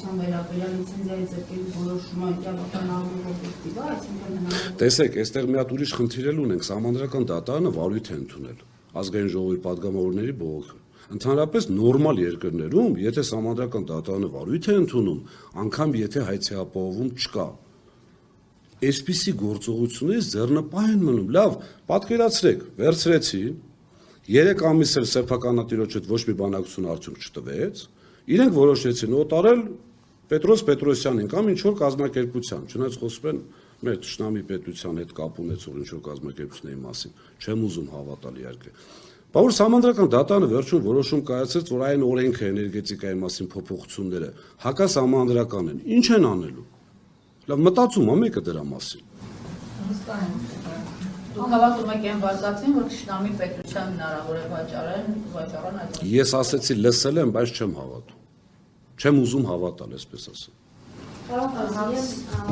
կառավարության վերաբերյալ լիցենզիայի ձեռքերի որոշումը իրավական առումով օբյեկտիվ է, այսինքն հնարավոր։ Տեսեք, այստեղ մի հատ ուրիշ խնդիր ունենք, Սահմանադրական դատարանը վարույթ է ընդունել ազգային ժողովի պատգամավորների բողոքը։ Ընդհանրապես նորմալ երկրներում, եթե Սահմանադրական դատարանը վարույթ է ընդունում, անգամ եթե հայցեապահովում չկա, այսպիսի գործողություններից ձեռնպահ են մնում։ Լավ, պատկերացրեք, վերցրեցին, 3 ամիս էլ սեփականատիրոջ հետ ոչ մի բանակցություն արդյունք չտվեց, իրենք որոշեցին օտարել Պետրոս Պետրոսյանին կամ ինչ-որ կազմակերպության, չնայած խոսում են մեր թշնամի պետության հետ կապ ունեցող ինչ-որ կազմակերպությունների մասին, չեմ ուզում հավատալ իհարկե։ Բայց Սահմանադրական դատարանը վերջում որոշում կայացրեց, որ այն օրենքը էներգետիկայի մասին փոփոխությունները հակասահմանադրական են։ Ինչ են անելու։ Լավ, մտածում ա մեկը դրա մասին։ Դուք հավատում եք այն վարկածին, որ թշնամի պետության հնարավոր է վաճառան այդ։ Ես ասեցի լսել եմ, բայց չեմ հավատում։ Չեմ ուզում հավատալ, այսպես ասեմ։ Պարոն Ղազարյան,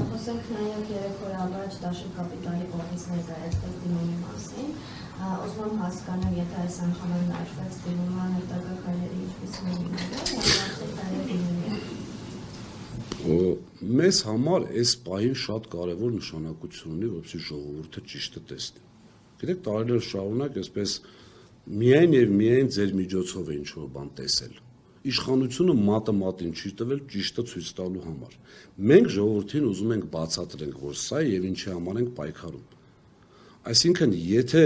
խոսենք նաև 3 օր առաջ Դաշնի կապիտալի կողմից ներկայացված դիմումի մասին։ Ուզում եմ հասկանալ, եթե այս անգամ ներկայացված դիմումը հետագա քայլերի ինչպիսին է լինելու։ Մեզ համար այս պահին շատ կարևոր նշանակություն ունի, որպեսզի ժողովուրդը ճիշտը տեսնի։ Գիտեք, տարիներ շարունակ այսպես միայն եւ միայն ձեր միջոցով է ինչ-որ բան տեսել։ Իշխանությունը մատը մատին չի տվել ճիշտը ցույց տալու համար։ Մենք ժողովրդին ուզում ենք բացատրենք, որ սա եւ ինչի համար ենք պայքարում։ Այսինքն, եթե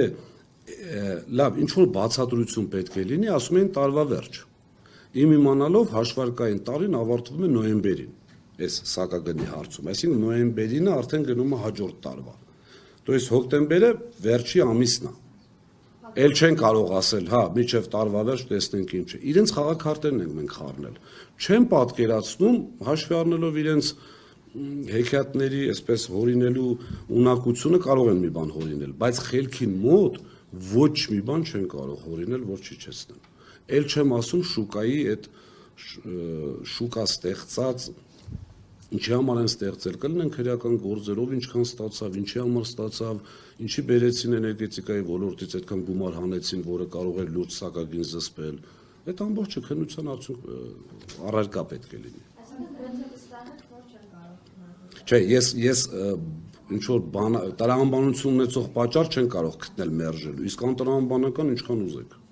լավ, ինչ-որ բացատրություն պետք է լինի, ասում են տարվա վերջ։ Իմ իմանալով հաշվարկային տարին ավարտվում է նոյեմբերին, այս սակագնի հարցում, այսինքն նոյեմբերինը արդեն գնում է հաջորդ տարվա։ То есть հոկտեմբերը վերջի ամիսն է։ Էլ չեն կարող ասել, հա, միջև տարվա վերջ տեսնենք ինչ է։ Իրենց խաղաքարտերն ենք մենք խառնել։ Չեն պատկերացնում, հաշվի առնելով իրենց հեքիաթների, այսպես հորինելու ունակությունը կարող են մի բան հորինել, բայց խելքին մոտ ոչ մի բան չեն կարող հորինել, որ չիջեցնեն։ Էլ չեմ ասում շուկայի այդ շուկա ստեղծած, ինչի համար են ստեղծել, կլինեն քրեական գործերով ինչքան ստացավ, ինչի համար ստացավ, ինչի բերեցին էներգետիկայի ոլորտից այդքան գումար հանեցին, որը կարող էր լուրջ սակագին զսպել։ Այդ ամբողջը քննության արդյունք առարկա պետք է լինի։ Չէ, ես ինչ որ տրամաբանություն ունեցող պատճառ չեն կարող գտնել մերժելու, իսկ անտրամաբանական ինչքան ուզեք։